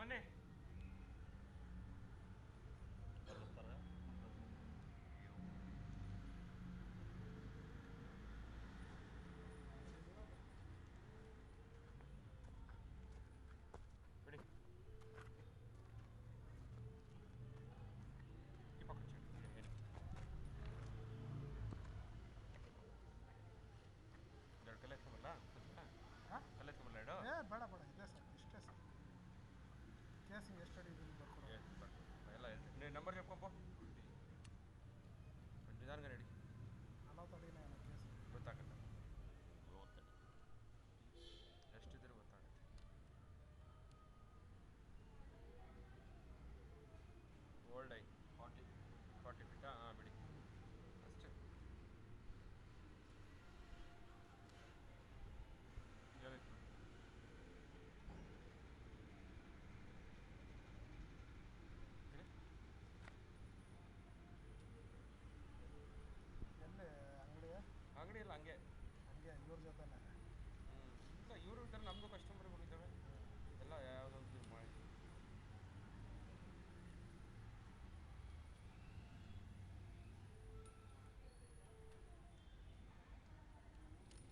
ಬನ್ನಿ ಬಿಡಿ ಈ ಪಕ್ಕ ಹೇಳಿ ಎರಡು ಕಲೆ ಎತ್ಕೊಂಬಲ್ಲ ಕಲೆ ಎತ್ಕೊಂಬಲ್ಲ ಎರಡು ಬೇಡ ಬೇಡ ಇದೆ ಸರ್ ಇಷ್ಟೇ ಸರ್ ಕೇಸಿಂಗ್ ಎಷ್ಟು ಅಡಿ ಬರ್ಕೊಡೋ ಎಲ್ಲ ನೀವು ನಂಬರ್ చెప్పుకోపో ನಿಧಾನగా ರೆಡಿ 40 ಅಡಿನೇ ಕೇಸ್ ಗೊತ್ತಾಗಲ್ಲ ಎಷ್ಟಿದ್ರೆ ಗೊತ್ತಾಗುತ್ತೆ ಓಲ್ಡ್ ಐ 40 ಫೀಟಾ ಹಾಂ ಬಿಡಿ ಅಷ್ಟೇ ಎಲ್ಲಿ ಅಂಗಡಿ ಇಲ್ಲ ಹಂಗೆ ಇವ್ರ ಜೊತೆನೆ ಇಲ್ಲ ಇವರು ಇರ್ತಾರೆ ನಮಗೂ ಕಸ್ಟಮರ್ಗಳಿದ್ದಾವೆ ಎಲ್ಲ ಯಾವುದೊಂದು ಮಾಡಿ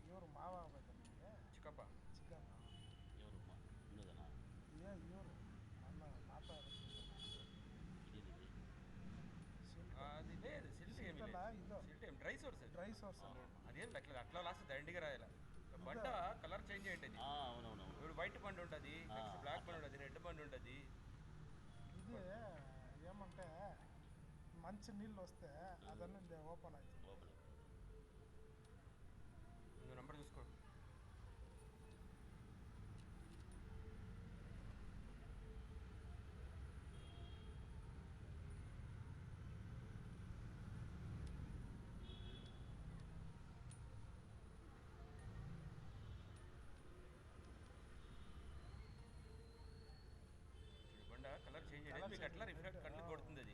ಇವರು ಮಾವ ಆಗ್ಬೇಕು ನಿಮಗೆ ಚಿಕ್ಕಪ್ಪ ಇವರು ಇವರು ನನ್ನ ಮಾತಾಡೋದು అదిలే సిల్ట్ ఏమి సిల్ట్ ఏం డ్రై సోర్స్ అదేం అట్లా అట్లా లాస్ట్ దండిగా రాయాల బండ కలర్ చేంజ్ అయ్యింది అవునవును ఇప్పుడు వైట్ బండి ఉంటుంది నెక్స్ట్ బ్లాక్ బండి ఉంటుంది రెడ్ బండి ఉంటుంది ఇది ఏమంటే మంచి నీళ్ళు వస్తే అదన్నీ ఓపెన్ అవుతుంది నువ్వు నంబర్ చూసుకో కలర్ చేంజ్ అయ్యేది మీకు అట్లా రిఫ్లెక్ట్ కళ్ళకి కొడుతుంది అది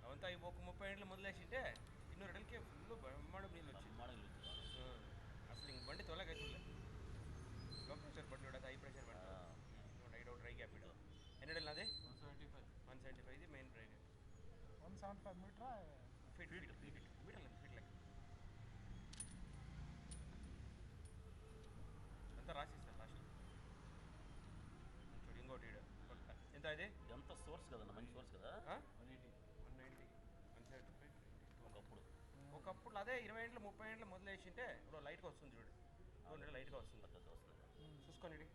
అవంతా ఈ ఒక 30 ఏళ్ళు మొదలేసింటే 200 ఏళ్ళకి ఫుల్ బ్రహ్మాండం నీళ్ళు వచ్చింది అసలు ఇంక బండి తొలగైతుండే లో ప్రెషర్ బండి ఉండదు హై ప్రెషర్ బండి ఐడో డ్రై గ్యాప్ ఇడో ఎన్ని ఏళ్ళు అదే 175 ఇది main dry gap 175 metre feet metre లెక్క అంతా రాసిస్తాను లాస్ట్ చూడు ఇంకోటి ఎంత అది ఎంత సోర్స్ కదన్నా మంచి సోర్స్ కదా 190 175 ఒకప్పుడు అదే 20 ఏళ్ళు 30 ఏళ్ళు మొదలేసింటే ఇప్పుడు లైట్గా వస్తుంది చూడు 2 లైట్గా వస్తుంది చూసుకోండి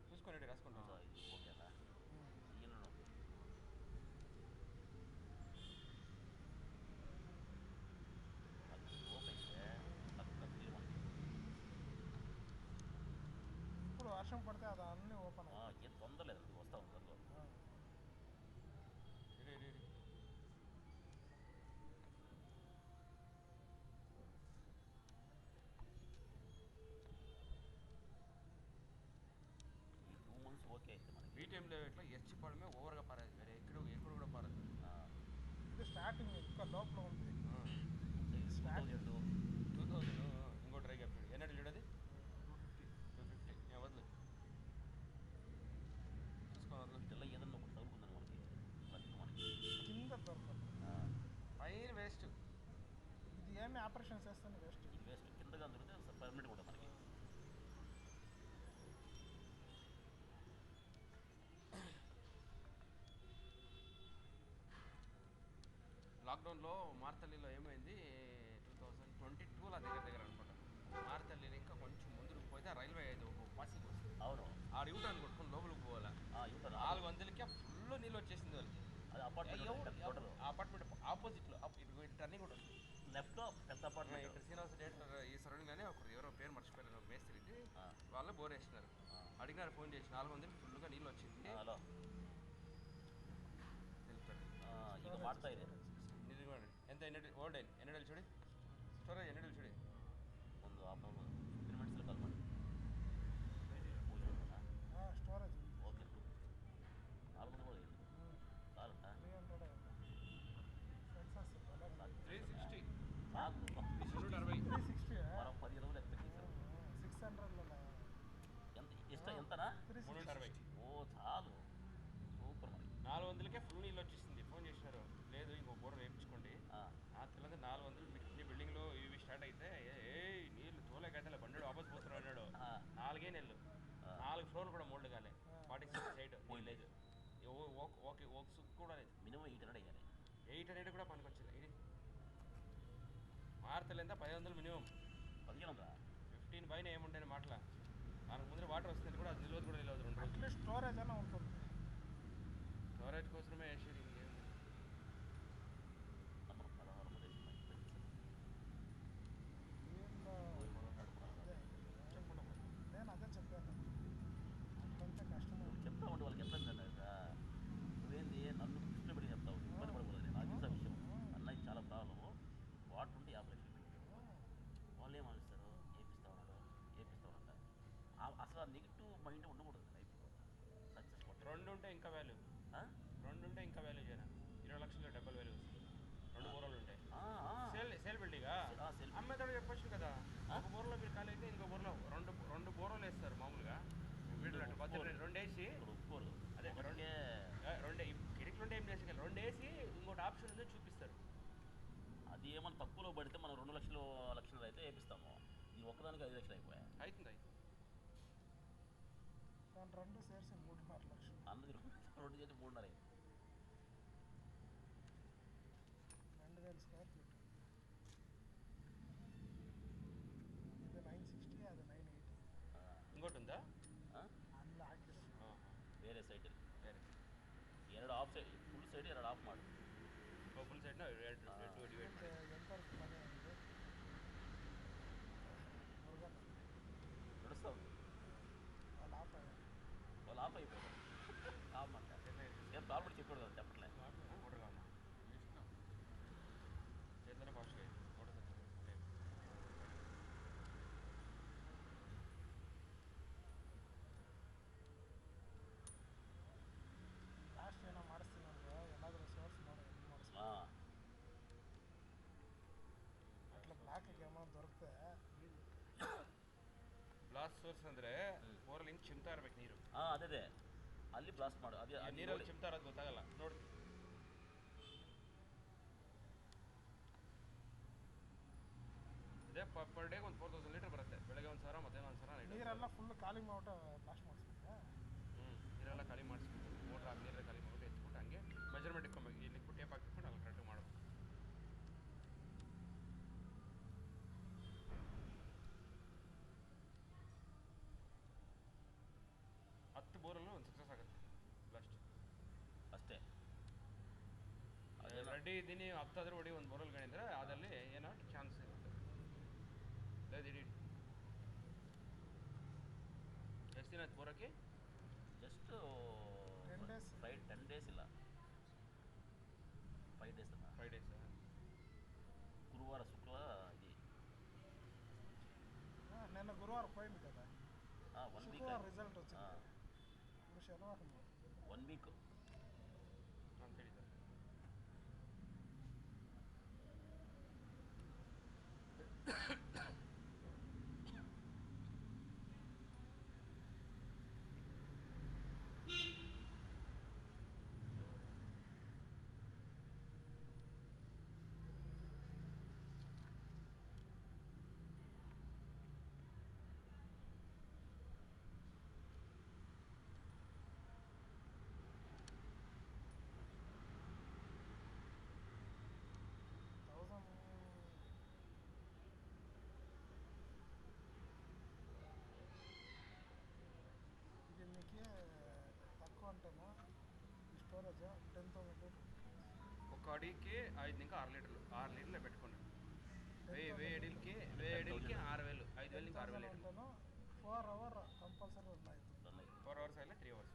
చూసుకోండి రాసుకుంటాం ఓకేనా ఇప్పుడు వర్షం పడితే అది అన్నీ ఓపెన్ ఏం తొందర లేదు వస్తా ఉంది ఈ 2 months ఓకే అయితే మనకి ఈ టైంలో ఇట్లా ఎచ్చిపోవడమే ఓవర్గా పారదు వేరే ఎక్కడ కూడా పారదు ఇది స్టార్టింగ్ ఇంకా లోపల ఉంది 2000 ఇంకో డ్రై గ్యాప్ చూడు ఎన్నడు చూడది 250 వద్దు చూసుకోవాలి ఏదన్నా ఒకటి తగ్గుతుందని మనకి కింద దొరకదు పైన వేస్ట్ ఇది ఏమి ఆపరేషన్ చేస్తాను వేస్ట్ కిందగా దొరికితే పర్మనెంట్ కూడా మనకి లాక్డౌన్లో మార్తల్లిలో ఏమైంది 2022లో దగ్గర అనుకుంటా మార్తల్లిలో ఇంకా కొంచెం ముందుకు పోతే రైల్వే అయితే ఒక పాసింగ్ వస్తుంది అవును ఆ యూటర్న్ కొట్టుకుని లోపలికి పోవాలా 400కి ఫుల్ నీళ్ళు వచ్చేసింది వాళ్ళకి అది అపార్ట్మెంట్ ఆపోజిట్లో టర్నింగ్ కూడా వస్తుంది లెఫ్ట్ పెద్ద అపార్ట్మెంట్ శ్రీనివాస థియేటర్ ఈ సరౌండింగ్లోనే ఒకరు ఎవరో పేరు మర్చిపోయారు మేస్త్రికి వాళ్ళు బోర్ వేసినారు అడిగినారు ఫోన్ చేసి 400 ఫుల్గా నీళ్ళు వచ్చింది ಈಗ ಮಾಡ್ತಾ ಇದೆ ನಿಜವಾಗಿ ಎಂತ ಎನ್ನಡಿ ಓಲ್ಡ್ ಐನ್ ಎನ್ನಡಲ್ಲಿ ಚೂಡಿ ಸ್ಟೋರೇಜ್ ಎನ್ನಡಲ್ಲಿ ಚೂಡಿ ಒಂದು ಹಾಫ್ ಅವರ್ 15 ಮಿನಿಟ್ಸ್ ಕಾಲ್ ಮಾಡಿ ಸ್ಟೋರೇಜ್ ಓಕೆ 400 ಸಾಲುಂಟಾ 360 ಸಾಕು 360 10 రోజులు ఎక్స్పెక్ట్ చేశారు 600 ఎంత ఎంత 360. ఓ చాలు సూపర్ మరి. 400కే ఫుల్ నీళ్ళు వచ్చేసింది. ఫోన్ చేసినారు, లేదు ఇంకో బోర్ వేయించుకోండి. ఆ తెలంగాణ 400 మీ బిల్డింగ్లో ఇవి స్టార్ట్ అయితే ఏ నీళ్ళు తోలే గంటల బండి వాపస్ పోతున్నాడు అన్నాడు. 4 నెలలు 4 ఫ్లోర్లు కూడా మోల్డ్ కాలే. 46 సైడ్ లేదు, ఓకే ఒక సుక్ కూడా లేదు. మినిమం 800 వేయాలి. 800 కూడా పనికొచ్చింది. ఇది మారుతలేదా 500 మినిమం. 1500 15 పైన ఏముంటాయని మాటల. మనకు ముందర వాటర్ వస్తుంది కూడా, అది నిలవదు కూడా నిలవదు 2 రోజులు. అట్లీస్ట్ స్టోరేజ్ అయినా ఉంటుంది. స్టోరేజ్ కోసమే వేసేది ఇంకేం. మనం 16 మంది దీంట్లో అదే చెప్పండి. నేను అదే చెప్పాను, అట్లంటే కష్టం. చెప్తా ఉంటే వాళ్ళకి ఎంత నువ్వేంది నన్ను దృష్టిలో పెట్టి చెప్తావు, ఇబ్బంది పడకూడదు. నాకు తెలుసా విషయం. అన్నయ్య చాలా ప్రాబ్లము, వాటర్ ఉంటే 50 లక్షలు పెట్టాడు. వాళ్ళు ఏం ఆలోచిస్తారు, ఏపిస్తా ఉన్నాడు అసలు ఆ నెగిటివ్ మైండ్ ఉండకూడదు లైఫ్లో. సక్సెస్ కొట్ట 2 ఉంటే ఇంకా వాల్యూ, 2 ఉంటే ఇంకా వాల్యూ చేయను. 20 లక్షలు డబ్బులు వాల్యూ వస్తుంది. 2 బోర్లు ఉంటాయి. సేల్ బిల్డింగా అమ్మేతాడు చెప్పొచ్చు కదా. ఒక బోర్లో మీరు ఖాళీ అయితే ఇంకో బోర్లో రెండు బోర్లు వేస్తారు మామూలుగా. వీళ్ళు అంటే బద్దలు 2 వేసి ఒప్పుకోరు. అదే 2 కిటికీలు ఉంటే ఏం చేసి 2 వేసి ఇంకోటి ఆప్షన్ ఉందో చూపిస్తారు. అది ఏమన్నా తక్కువలో పడితే మనం 2 లక్షలు అయితే వేపిస్తాము. ఇది ఒక్కదానికి 5 లక్షలు అయిపోయాయి. అవుతుంది. దాని 2 సేర్సి 3.5 లక్షలు. అన్నది 2 చేసి 3.5 అయింది. 2000 స్క్వేర్ ఫీట్. ఇది 960, అది 980. ఇంకోటి ఉందా? అందులో ఆక్యుస్ ಬೇರೆ ಸೈಡ್ ಬೇರೆ 2 of side, full side 2 of ಮಾಡು. ಫುಲ್ ಸೈಡ್ನ 2 ಡಿವೈಡ್ ಮಾಡಿ. ఎంతవరకు పని ఉంది మురుగన్ నడుస్తూ ఉంది. వాళ్ళు ఆఫ్ అయిపోయారు. ఆఫ్ అంటే ఏం ప్రాబ్లం చెప్పాడు కదా, చెప్పట్లే. మోటార్ కావాలి చేతనే ఫాస్ట్గా మోటార్ లాస్ట్ ಏನೋ ಮಾಡಿಸ್ತೀನಿ ಅಂದ್ರೆ ಎಲ್ಲಾದರೂ ಸೋರ್ಸ್ ನೋಡಿ ಮಾಡಿಸ್ತೀನಿ. అట్లా బ్లాక్కి ఏమో దొరికితే ಬ್ಲಾಸ್ಟ್ ಸೋರ್ಸ್ ಅಂದರೆ ಬೋರಲ್ಲಿ ಹಿಂಗೆ ಚಿಮ್ತಾ ಇರ್ಬೇಕು ನೀರು. ಅದೇ ಅಲ್ಲಿ ಬ್ಲಾಸ್ಟ್ ಮಾಡು. ಅದೇ ನೀರಲ್ಲಿ ಚಿಮ್ತಾ ಇರೋದು ಗೊತ್ತಾಗಲ್ಲ ನೋಡಿ. ಅದೇ ಪರ್ ಡೇಗೆ ಒಂದು 4000 ಲೀಟರ್ ಬರುತ್ತೆ. ಬೆಳಗ್ಗೆ 1000, ಮಧ್ಯಾಹ್ನ 1000. ನೀರೆಲ್ಲ ಫುಲ್ ಖಾಲಿ ಮಾಡ್ಬಿಟ್ಟು ಬ್ಲಾಸ್ಟ್ ಮಾಡಿಸ್ಬೇಕಾ? ನೀರೆಲ್ಲ ಖಾಲಿ ಮಾಡಿಸ್ಬೇಕು. ಮೋಟ್ರ್ ಆಗಿ ನೀರೆಲ್ಲ ಖಾಲಿ ಮಾಡ್ಬಿಟ್ಟು ಎತ್ಬಿಟ್ಟು ಹಂಗೆ ಮೆಜರ್ಮೆಂಟ್ ಇಟ್ಕೊಬೇಕು. ಇಲ್ಲಿ ಟೇಪ್ ಹಾಕಿಟ್ಕೊಂಡು ಅಲ್ಲಿ ಕರೆಕ್ಟಾಗಿ ಮಾಡಬೇಕು. ಬೋರಲ್ಲೂ ಒಂದು ಸಕ್ಸಸ್ ಆಗುತ್ತೆ ಬ್ಲಾಸ್ಟ್ ಅಷ್ಟೇ. ರೆಡಿ ಇದ್ದೀನಿ 10 ಹೊಡಿ ಒಂದು ಬೋರಲ್ಲಿ ಗಣಿದ್ರೆ ಅದಲ್ಲಿ ಏನೋ ಚಾನ್ಸ್ ಇರುತ್ತೆ. ಎಷ್ಟು ದಿನ ಆಯ್ತು ಬೋರಕ್ಕೆ? Just 10 days. 10 days ಇಲ್ಲ, 5 days ಅಲ್ಲ. 5 days గురువార శుక్ల ఇది నిన్న గురువారం పోయింది కదా, 1 వీక్ శుక్రవారం రిజల్ట్ వచ్చింది. ఇప్పుడు శనివారం 1 వీక్ ಅಂತ ಹೇಳಿದ್ದಾರೆ. తక్కువ అంటేనా ఈ స్టోరేజ్ 10,000 లీటర్. ఒక అడికి 5 నుంచి 6 లీటర్లు 6 లీటర్లు పెట్టుకోండి. వేడికి 6000, 5000 నుంచి 6000 అంటాను. 4 hours కంపల్సరీ ఉన్నాయి. 4 hours అయితే 3 hours.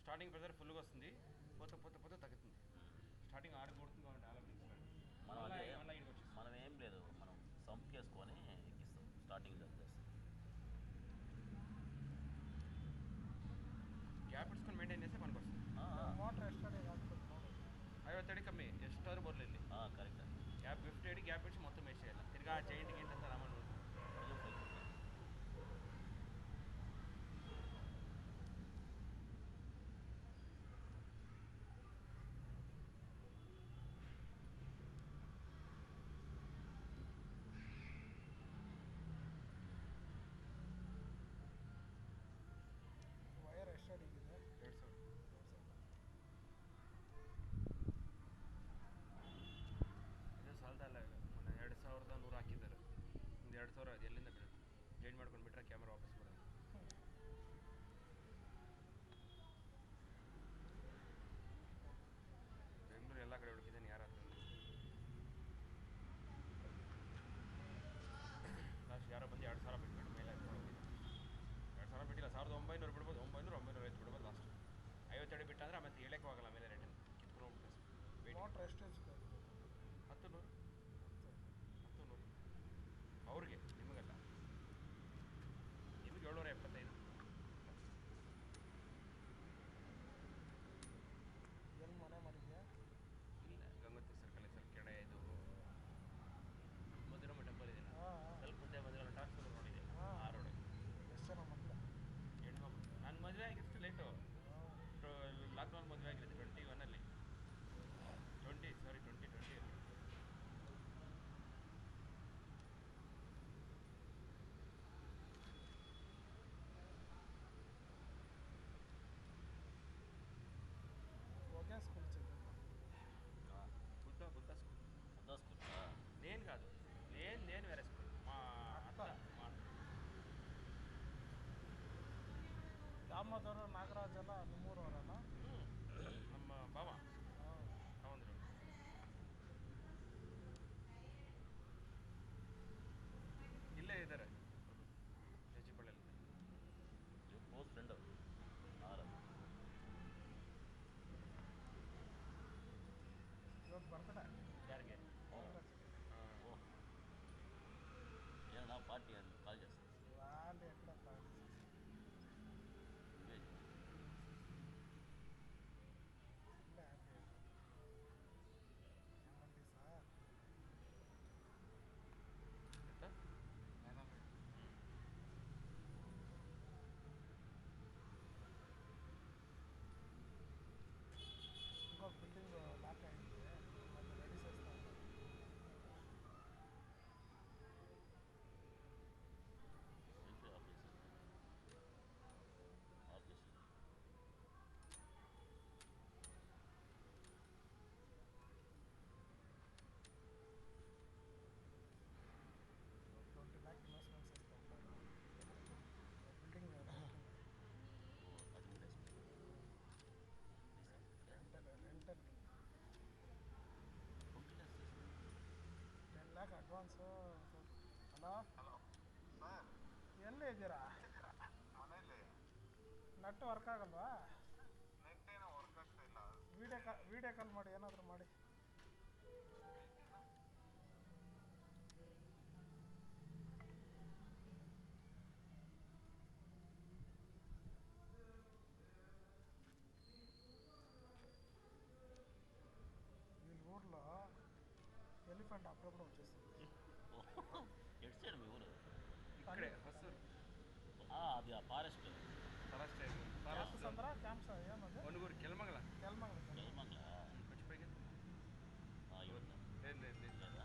స్టార్టింగ్ ప్రెజర్ ఫుల్గా వస్తుంది, పోతే తగ్గుతుంది. స్టార్టింగ్ 6 కొడుతుంది కాబట్టి మనం ఏం లేదు, మనం సంప్ చేసుకొని ఎక్కిస్తాం. స్టార్టింగ్ చేస్తాం, ಗ್ಯಾಪ್ ಇಟ್ಸ್ಕೊಂಡು ಮೇಂಟೈನ್ చేస్తే మనకు వస్తుంది. వాటర్ ఎస్టర్డే కాకపోతే 50 ಅಡಿ ಕಮ್ಮಿ ಎಷ್ಟಾದ್ರೂ ಬರಲಿ ಇಲ್ಲಿ. కరెక్ట్. ಗ್ಯಾಪ್ 50 ಅಡಿ ಗ್ಯಾಪ್ ಇಟ್ಟು ಮೊತ್ತ ಮೇಸೆ ಇಲ್ಲ ತಿರ್ಗಾ ಜೈಂಟ್ ಗಿಂಟ್ ಅಂತ ರಾಮನ್ 900 ಬಿಡ್ಬೋದು, 900 ಬಿಡ್ಬೋದು ಲಾಸ್ಟ್. 50 ಅಡಿ ಬಿಟ್ಟು ಅಂದರೆ ಆಮೇಲೆ ಹೇಳಕ್ಕೆ ಹೋಗಲ್ಲ, ಆಮೇಲೆ ರಿಟರ್ನ್ ಕಿತ್ಕೊಂಡು ಹೋಗ್ಬಿಟ್ಟು ವೆಯ್ಟ್. ಮೋಟ್ರ್ ಎಷ್ಟು ಎಚ್ ಪಿ? 10 ಅವ್ರಿಗೆ, ನಿಮಗಲ್ಲ. ನಿಮಗೆ 775. ಎಲ್ಲಿ ಮನೆ ಮಾಡಿದ್ಯಾ? ಇಲ್ಲ, ಗಂಗೋತ್ರಿ ಸರ್ಕಲ್ ಸರ್ ಕೆಳ ಇದು ಮಧುರಮ್ಮ ಟೆಂಪಲ್ ಇದೆಯಲ್ಲ, ಸ್ವಲ್ಪ ಮುಂದೆ ಮಧುರಮ್ಮ ಟ್ರಾನ್ಸ್ಫರ್ ನೋಡಿದೆ ಆ ರೋಡ್. ಎಷ್ಟು ಜನ ಮಕ್ಕಳು? ಹೆಣ್ಮಕ್ಳು. ನಾನು ಮದುವೆ ಆಗಿತ್ತು ಲೇಟು, ಲಾಕ್ಡೌನ್ ಮದುವೆ ಆಗಿರೋದು 21ಅಲ್ಲಿ, 2020. ఒకే స్కూల్ చదివా? బుద్ధ స్కూల్. నేను కాదు, నేను వేరే స్కూల్. మా అత్త దామోదరు నాಗರಾಜ್ ಎಲ್ಲ ನಿಮ್ಮೂರವರಲ್ಲ? ನಮ್ಮ ಬಾವ ಹೌದು. ಇಲ್ಲೇ ಇದ್ದಾರೆ ಹೆಜ್ಜಿಪಳ್ಳಿಯಲ್ಲಿ. ಕ್ಲೋಸ್ ಫ್ರೆಂಡ್ ಅವರು ಇವತ್ತು ಬರ್ತಡೆ ಯಾರಿಗೆ? ಏನಣ್ಣ ಪಾರ್ಟಿ ಅಂತ ಕಾಲ್ చేస్తాను. వాళ్ళు ఎక్కడ పార్టీ ఇంకో బిల్డింగ్ లాక్ అయింది, అది రెడీ చేస్తాను. ಅಡ್ವಾನ್ಸು. ಹಲೋ ಸರ್, ಎಲ್ಲಿ ಇದ್ದೀರಾ? ಮನೇಲಿ ನೆಟ್ ವರ್ಕ್ ಆಗಲ್ವಾ? ನೆಟ್ ಏನೋ ವರ್ಕ್ ಆಗ್ತಾ ಇಲ್ಲ. ವಿಡಿಯೋ ಕಾಲ್ ಮಾಡಿ, ಏನಾದರೂ ಮಾಡಿ. వీళ్ళ ఊర్లో ఎలిఫెంట్ అప్పుడప్పుడు వచ్చేస్తుంది. ఎటు సైడ్ మీ ఊరు? ఇక్కడే ಹೊಸೂರು. అది ఆ ఫారెస్ట్ ಕ್ಯಾಂಪ್ಸ್ ಅಂದ್ರೆ ಕ್ಯಾಂಪ್ಸ್ ಏನದು? ಒಣಗೂರು ಕೆಲ್ಮಂಗಲ. ಕೆಲ್ಮಂಗ್ಲ. నెలమంగళ మర్చిపోయి ಇವತ್ತು లేదు లేదా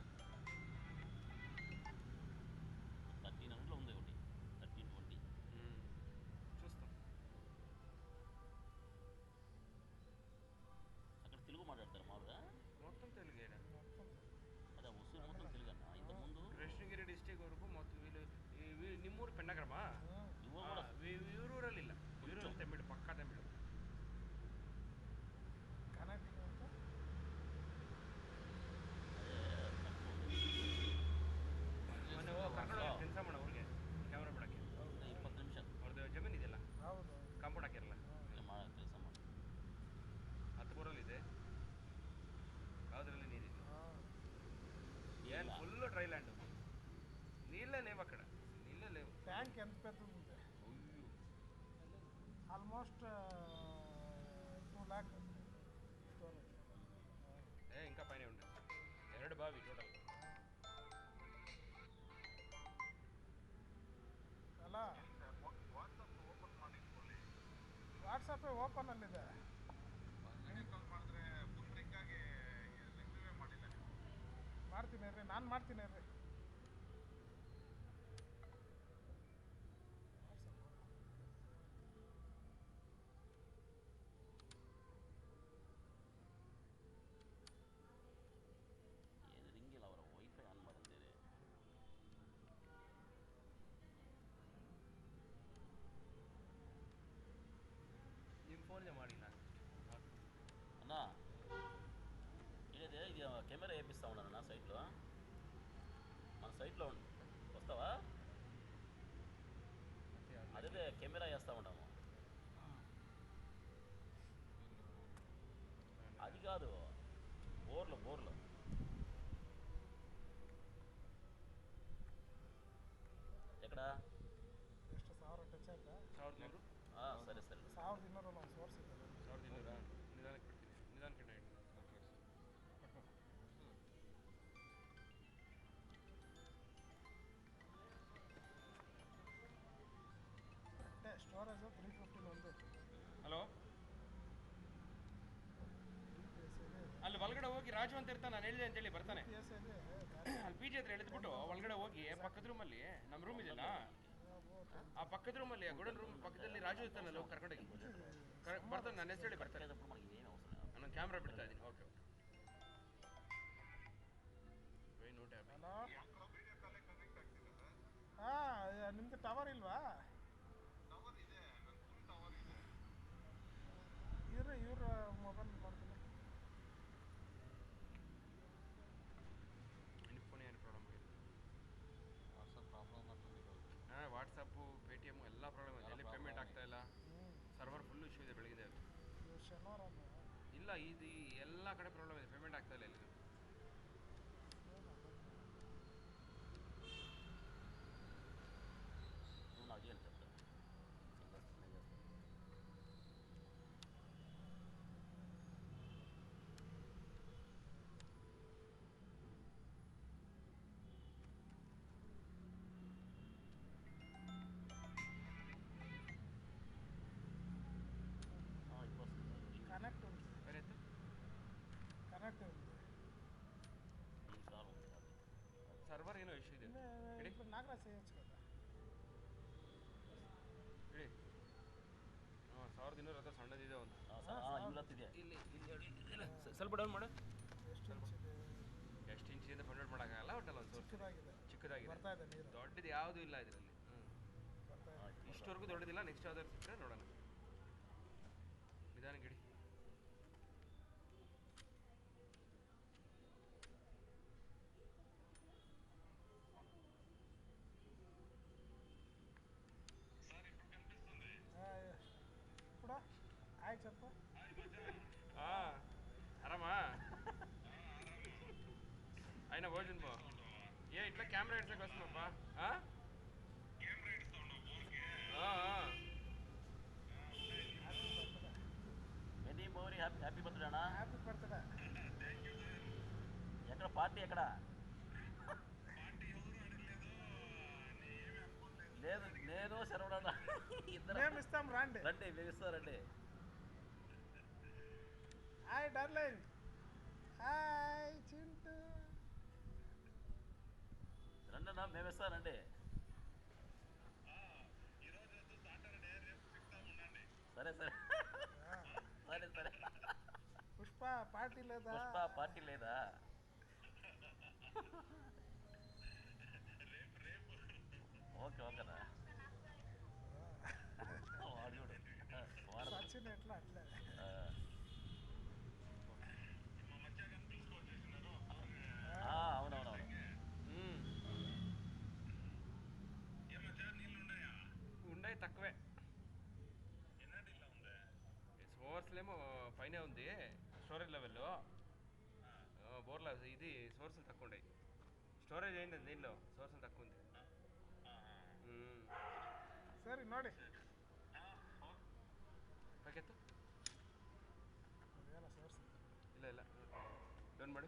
1300 ఉంది ఒకటి, 1320. చూస్తాం. అక్కడ తెలుగు మాట్లాడతారు మామూలుగా? మొత్తం తెలుగేనా? అదే ಹೊಸೂರು మొత్తం తెలుగు అన్న. ఇంతకుముందు ಕೃಷ್ಣಗಿರಿ ಡಿಸ್ಟಿಕ್ ವರೆಗೂ ಮತ್ತು ನಿಮ್ಮೂರು ಪೆಣ್ಣಗ್ರಮ. ಇವರು ಕೂಡ ಇವರೂರಲ್ಲಿಲ್ಲ, ಇವರಲ್ಲಿ ತಮಿಳು, ಪಕ್ಕಾ ತಮಿಳು. ಕನೆಕ್ಟಿಂಗ್ ಅಂತ ಮೊನ್ನೆ ಕರ್ಕೊಂಡು ಕೆಲಸ ಮಾಡ ಅವ್ರಿಗೆ ಕ್ಯಾಮ್ರಾ ಬಿಡೋಕ್ಕೆ 20 ನಿಮಿಷ ಅವ್ರದ್ದು ಜಮೀನು ಇದೆಯಲ್ಲ, ಹೌದು. ಕಾಂಪೌಂಡ್ ಹಾಕಿರಲ್ಲ, ಕೆಲಸ ಮಾಡಿ 10 ಬೋರಲ್ಲಿದೆ. ಯಾವುದರಲ್ಲಿ ನೀರಿದೆ? ಏನು ಫುಲ್ಲು ಡ್ರೈ ಲ್ಯಾಂಡು, నీళ్ళే లేవు అక్కడ, నీళ్ళే లేవు. ట్యాంక్ ఎంత పెద్దది ఉంది? Almost 2 lakh storage. ఇంకా పైన ఉంటుంది. 2 బావి టోటల్. ಅಲ್ಲ, ವಾಟ್ಸಪ್ ಓಪನ್ ಮಾಡಿ ಇಟ್ಕೊಳ್ಳಿ. ವಾಟ್ಸಪ್ಪೇ ಓಪನಲ್ಲಿದೆ. ವಿಡಿಯೋ ಕಾಲ್ ಮಾಡಿದ್ರೆ ಫುಲ್ ರಿಂಗ್ ಆಗಿ ರಿಸೀವೇ ಮಾಡಿಲ್ಲ ನೀವು. ಮಾಡ್ತೀನಿ ರೀ, ನಾನು ಮಾಡ್ತೀನಿ ರೀ. ಏನು ರಿಂಗಿಲ್ಲ, ಅವರ ವೈಫೈ ಆನ್ ಮಾಡಿದ್ದೀರಿ. ನಿಮ್ಮ ಫೋನ್ಗೆ ಮಾಡಿಲ್ಲ అన్నా ఇది కెమెరా వేపిస్తా ఉన్నాను నా సైట్లో, మన సైట్లో వస్తావా? అదే కెమెరా వేస్తూ ఉంటాము. ಅದು ಬೋರ್ಲು ಎಕಡ ಎಷ್ಟು 1000 ಟಚ್ ಆಯ್ತಾ? 1100. ಹಾಂ ಸರಿ 1200 ಒಂದು ಸೋರ್ಸ್ ಇದೆ. 1200 ನಿಧಾನಕ್ಕೆ ಬಿಡ್ತೀನಿ, ನಿಧಾನಕ್ಕೆ ಡೈಟ್ ಅಷ್ಟೇ ಸ್ಟೋರೇಜು 350 ಒಂದು. ಹಲೋ, UPS ಇದೆ. ಅಲ್ಲಿ ಒಳಗಡೆ ಹೋಗಿ ರಾಜು ಅಂತ ಇರ್ತಾನೆ, ನಾನು ಹೇಳಿದೆ ಅಂತೇಳಿ ಬರ್ತಾನೆ. UPS ಇದೆ. ಅಲ್ಲಿ ಪಿ ಜಿ ಹತ್ರ ಎಳೆದ್ಬಿಟ್ಟು ಒಳಗಡೆ ಹೋಗಿ ಪಕ್ಕದ ರೂಮಲ್ಲಿ ನಮ್ಮ ರೂಮ್ ಇದೆಯಲ್ಲ, ಆ ಪಕ್ಕದ ರೂಮಲ್ಲಿ ಗೋಡನ್ ರೂಮ್ ಪಕ್ಕದಲ್ಲಿ ರಾಜು ಇರ್ತಾನಲ್ಲ, ಹೋಗಿ ಕರ್ಕೊಂಡೋಗಿ ಬರ್ತಾನೆ. ನನ್ನ ಹೆಸರು ಹೇಳಿ ಬರ್ತಾರೆ. ಏನು ಅವಸರ ನಾನು ಕ್ಯಾಮ್ರಾ ಬಿಡ್ತಾ ಇದ್ದೀನಿ. Okay okay. Very note happy. Hello, ಯಾಕೋ ವಿಡಿಯೋ ಕಾಲೇ ಕನೆಕ್ಟ್ ಆಗ್ತಿಲ್ಲ ಸರ್. ಹಾಂ ನಿಮ್ಮದು ಟವರ್ ಇಲ್ವಾ? ಟವರ್ ಇದೆ, ನನ್ನ ಫುಲ್ ಟವರ್ ಇದೆ. ಇವ್ರ ಮೊಬೈಲ್ ಮಾಡ್ತೀನಿ. ನಿನ್ನ ಫೋನ್ ಏನು ಪ್ರಾಬ್ಲಮ್ ಆಗಿದೆ? ಹಾಂ, ವಾಟ್ಸಪ್ಪು, ಪೇಟಿಎಮ್ಮು ಎಲ್ಲ ಪ್ರಾಬ್ಲಮ್ ಇದೆ. ಎಲ್ಲಿ ಪೇಮೆಂಟ್ ಆಗ್ತಾ ಇಲ್ಲ, ಸರ್ವರ್ ಫುಲ್ ಇಶ್ಯೂ ಇದೆ ಬೆಳಗ್ಗೆ. ಶನಿವಾರ ಇಲ್ಲ, ಇದು ಎಲ್ಲ ಕಡೆ ಪ್ರಾಬ್ಲಮ್ ಇದೆ, ಪೇಮೆಂಟ್ ಆಗ್ತಾ ಇಲ್ಲ ಇಲ್ಲಿ. ಏನು ಸರ್ కనెక్ట్ ఉంది. ಬೇರೆ ಇತ್ತು? కనెక్ట్ ఉంది. ಸರ್ವರ್ ಏನೋ ಇಶ್ಯೂ ಇದೆ. ಹೇಳಿ ఇప్పుడు నాగరాజ్ చేయొచ్చు కదా. ಹೇಳಿ. ಹಾಂ, 1200 ಹತ್ರ ಸಣ್ಣದಿದೆ ಒಂದು. ಇವತ್ತಿದೆ ಇಲ್ಲಿ ಇಲ್ಲ, ಸ್ವಲ್ಪ ಡೌನ್ ಮಾಡು. ಎಷ್ಟು ಇಂಚ್ ಇದೆ? ಎಷ್ಟು ಇಂಚಿಂದ ಕನ್ವರ್ಟ್ ಮಾಡೋಕ್ಕಾಗಲ್ಲ, ಒಟ್ಟಲ್ಲ ಒಂದು ಚಿಕ್ಕದಾಗಿದೆ. ಚಿಕ್ಕದಾಗಿದೆ. ಬರ್ತಾ ಇದೆ ನೀರು. ದೊಡ್ಡದು ಯಾವುದೂ ಇಲ್ಲ ಇದರಲ್ಲಿ. ಬರ್ತಾ ಇದೆ. ಇಷ್ಟವರೆಗೂ ದೊಡ್ಡದಿಲ್ಲ. ನೆಕ್ಸ್ಟ್ ಯಾವ್ದಾದ್ರು ಸಿಕ್ಕರೆ ನೋಡೋಣ. ನಿಧಾನ ಗಿಡಿ. సార్ ఇప్పుడు కనిపిస్తుంది. ఇప్పుడు హాయ్ చెప్పు. ಆರಾಮಾ? అయినా భోజనం బో ఏ ఇట్లా కెమెరా ఇట్లకి వస్తున్నాపా? కెమెరా ఇస్తా ఉన్నావు ಬೋರ್ಗೆ. ಮೆನಿ ಮೋರಿ హ్యాపీ బర్త్డే అన్నా. Happy birthday. Thank you sir. ఎక్కడ పార్టీ ఎక్కడ? పార్టీ ఎవరు అడగలేదు, ఏమీ అనుకోలేదు. లేదు నేను శరవణ ఇద్దరు మేము ఇస్తాం రండి. రండి మేము ఇస్తారండి. Hi darling. హాయ్ చింటూ. రండి అన్న మేము ఇస్తానండి. ఈరోజు సాటర్డే, రేపు సిగ్తాం ఉండండి. సరే సరే సరే సరే. పుష్ప పార్టీ లేదా? పుష్ప పార్టీ లేదా? రేపు ఓకే ఓకేనా. వాడు చూడు సచిన్ ఎట్లా అట్లే. మా మధ్యాహ్నం పిలుచుకొచ్చేసినారు. అవునవునవును. ఏ మధ్య నీళ్ళు ఉన్నాయా? ఉన్నాయి, తక్కువే. ఎన్నటి ఇలా ఉంది? సోర్స్లేమో పైనే ఉంది స్టోరేజ్ లెవెల్. బోర్లా ఇది సోర్సులు తక్కువ ఉన్నాయి. స్టోరేజ్ అయింది దీనిలో, సోర్సులు తక్కువ ఉంది. సరే ನೋಡಿ. ಪೈಕೆತ್ತು ಅದೇನ ಸೋರ್ಸ್ ಇಲ್ಲ ಇಲ್ಲ, ಡೌನ್ ಮಾಡು.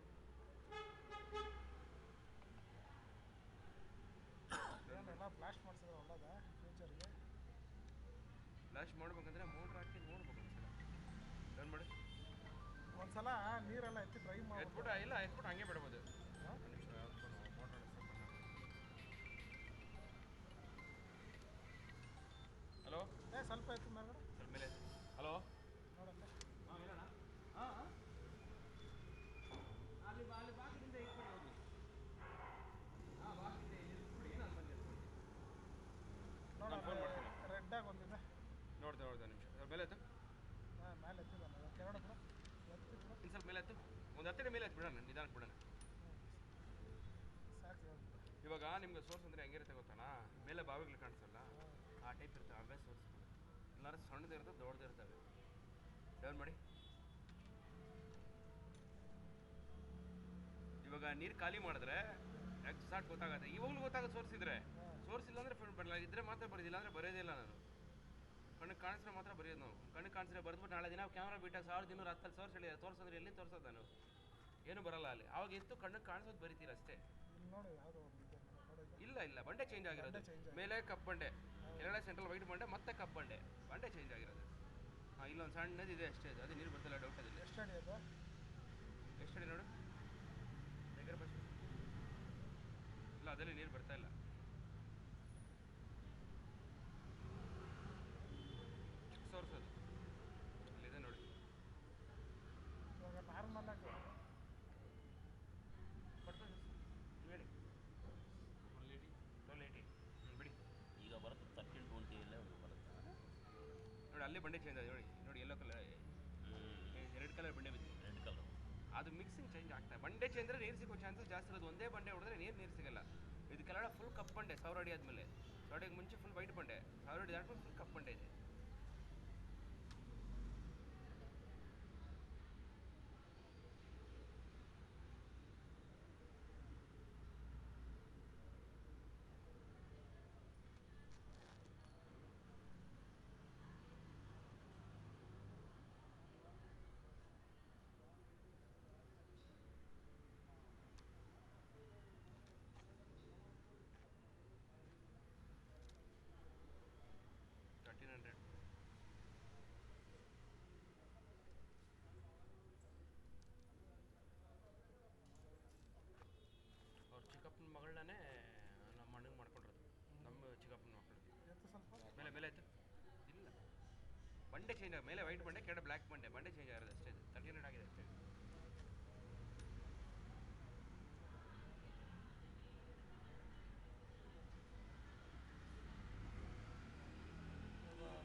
ಏನೆಲ್ಲ ಬ್ಲಾಸ್ಟ್ ಮಾಡಿಸಿದ್ರೆ ಒಳ್ಳೇದ ಫ್ಯೂಚರ್ಗೆ? ಬ್ಲಾಸ್ಟ್ ಮಾಡ್ಬೇಕಂದ್ರೆ ಮೋಟ್ರ್ ಹಾಕಿ ನೋಡ್ಬೇಕು ಒಂದ್ಸಲ. ಡೌನ್ ಮಾಡು. ಒಂದ್ಸಲ ನೀರೆಲ್ಲ ಎತ್ತಿ ಡ್ರೈ ಮಾಡಿ ಎತ್ಬಿಟ್ಟು ಇಲ್ಲ, ಎತ್ಬಿಟ್ಟು ಹಂಗೆ ಬಿಡ್ಬೋದು. ಹಲೋ, ಸ್ವಲ್ಪ ಎತ್ತು ಮೇಲ್ಗಡೆ ಸ್ವಲ್ಪ ಮೇಲೆ. ಹಲೋ, ನೋಡಲ್ಲ. ಅಲ್ಲಿ ಬಾಗಿಲಿಂದ ಇಟ್ಬಿಡಿ ಹೋಗಿ. ಬಾಗಿಲಿಂದ ಇಟ್ಬಿಡಿ, ನಾನು ಬಂದೆ. ನಾನು ಫೋನ್ ಮಾಡ್ತೀನಿ. ರೆಡ್ ಆಗಿ ಒಂದಿದೆ. ನೋಡ್ದೆ ನಿಮಿಷ. ಸ್ವಲ್ಪ ಮೇಲೆ ಎತ್ತು. ಹಾಂ ಮೇಲೆ ಎತ್ತಿದ್ದಾನೆ ಕೆಳಗಡೆ ಬಿಡ. ಎತ್ತಿಬಿಡ. ಇನ್ನು ಸ್ವಲ್ಪ ಮೇಲೆ ಎತ್ತು. ಒಂದು 10 ಮೇಲೆ ಎತ್ತು ಬಿಡೋಣ, ನಿಧಾನಕ್ಕೆ ಬಿಡೋಣ. ಸಾಕು ಹೇಳ್ಬಿಟ್ಟು. ಇವಾಗ ನಿಮ್ಗೆ ಸೋರ್ಸ್ ಅಂದರೆ ಹೆಂಗಿರುತ್ತೆ ಗೊತ್ತಾಣ? ಮೇಲೆ ಬಾವಿಗಳು ಕಾಣಿಸಲ್ಲ, ಆ ಟೈಪ್ ಇರ್ತವೆ. ಅವೇ ಸೋರ್ಸ್ ಎಲ್ಲರೂ ಸಣ್ಣದಿರ್ತವೆ, ದೊಡ್ಡದಿರ್ತವೆ. ಡೌನ್ ಮಾಡಿ. ಇವಾಗ ನೀರು ಖಾಲಿ ಮಾಡಿದ್ರೆ ಎಕ್ಸಾಕ್ಟ್ ಗೊತ್ತಾಗುತ್ತೆ. ಇವಾಗಲೂ ಗೊತ್ತಾಗುತ್ತೆ ಸೋರ್ಸ್ ಇದ್ರೆ. ಸೋರ್ಸ್ ಇಲ್ಲ ಅಂದರೆ ಬರಲ್ಲ, ಇದ್ರೆ ಮಾತ್ರ ಬರೋದಿಲ್ಲ ಅಂದರೆ ಬರೋದಿಲ್ಲ ನಾನು. ಕಣ್ಣಿಗೆ ಕಾಣಿಸಿದ್ರೆ ಮಾತ್ರ ಬರೆಯೋದು ನಾವು. ಕಣ್ಣಿಗೆ ಕಾಣಿಸಿದ್ರೆ ಬರೆದ್ಬಿಟ್ಟು ನಾಳೆ ದಿನ ಕ್ಯಾಮ್ರಾ ಬಿಟ್ಟಾಗ 1210 ಸೋರ್ಸ್ ಹೇಳಿದೆ. ತೋರ್ಸಂದ್ರೆ ಎಲ್ಲಿ ತೋರ್ಸೋದು ನಾನು? ಏನು ಬರಲ್ಲ ಅಲ್ಲಿ. ಅವಾಗ ಎತ್ತು ಕಣ್ಣಿಗೆ ಕಾಣಿಸೋದು ಬರೀತೀರ ಅಷ್ಟೇ. ಇಲ್ಲಿ ನೋಡಿ ಯಾವುದೋ ಒಂದು ಇದೆ ನೋಡಿ. ಇಲ್ಲ ಬಂಡೆ ಚೇಂಜ್ ಆಗಿರೋದು. ಮೇಲೆ ಕಪ್ಪು ಬಂಡೆ, ಕೆಳಗಡೆ ಸೆಂಟ್ರಲ್ ವೈಟ್ ಬಂಡೆ, ಮತ್ತೆ ಕಪ್ಪು ಬಂಡೆ ಚೇಂಜ್ ಆಗಿರೋದು. ಹಾಂ, ಇಲ್ಲೊಂದು ಸಣ್ಣದಿದೆ ಅಷ್ಟೇ. ಅದು ನೀರು ಬರ್ತಿಲ್ಲ, ಡೌಟ್ ಅದಿಲ್ಲ. ಎಷ್ಟು ಅಡಿ ಅದು? ಎಷ್ಟು ಅಡಿ ನೋಡು ಬೇಕರ ಬಸ್. ಇಲ್ಲ, ಅದರಲ್ಲಿ ನೀರು ಬರ್ತಾ ಇಲ್ಲ. ಸೋರ್ಸ್ ಅದು ಅಲ್ಲಿದೆ ನೋಡಿ. ಇವಾಗ ನಾರ್ಮಲ್ ಆಗಿ ಬರ್ತದೆ ಹೇಳಿ. 1280 ಬಿಡಿ. ಈಗ ಬರುತ್ತೆ 1320 ಅಲ್ಲೇ ಬರುತ್ತೆ ನೋಡಿ. ಅಲ್ಲೇ ಬಂಡೆ ಚೇಂಜ್ ಆಗಿದೆ ನೋಡಿ. ಯೆಲ್ಲೋ ಕಲರ್, ರೆಡ್ ಕಲರ್ ಬಂಡೆ ಬಿದ್ದಿದೆ. ರೆಡ್ ಕಲರ್ ಅದು ಮಿಕ್ಸಿಂಗ್ ಚೇಂಜ್ ಆಗ್ತದೆ. ಬಂಡೆ ಚೇಂಜ್ ಅಂದರೆ ನೀರು ಸಿಗೋ ಚಾನ್ಸಸ್ ಜಾಸ್ತಿ ಇರೋದು. ಒಂದೇ ಬಂಡೆ ಹೊಡೆದ್ರೆ ನೀರು ಸಿಗಲ್ಲ. ಇದು ಕೆಳಗಡೆ ಫುಲ್ ಕಪ್ಪು ಬಂಡೆ. 1000 ಅಡಿ ಆದಮೇಲೆ 1000 ಅಡಿಗೆ ಮುಂಚೆ ಫುಲ್ ವೈಟ್ ಬಂಡೆ. 1000 ಅಡಿ ದಾಟ್ಮೇಲೆ ಫುಲ್ ಕಪ್ಪು ಬಂಡೆ ಇದೆ. ಅವ್ರ ಚಿಕ್ಕಪ್ಪನ ಮಗಳನ್ನೇ ನಮ್ಮ ಅಣ್ಣಂಗೆ ಮಾಡ್ಕೊಂಡಿರೋದು. ನಮ್ಮ ಚಿಕ್ಕಪ್ಪನ ಮಕ್ಕಳು. ಎತ್ತು ಸ್ವಲ್ಪ ಮೇಲೆ ಆಯ್ತು. ಇಲ್ಲ, ಬಂಡೆ ಚೇಂಜ್ ಆಗಿ ಮೇಲೆ ವೈಟ್ ಬಂಡೆ, ಕೆಳಗಡೆ ಬ್ಲ್ಯಾಕ್ ಬಂಡೆ ಚೇಂಜ್ ಆಗಿರೋದು ಅಷ್ಟೇ. 1300 ಆಗಿದೆ ಅಷ್ಟೇ.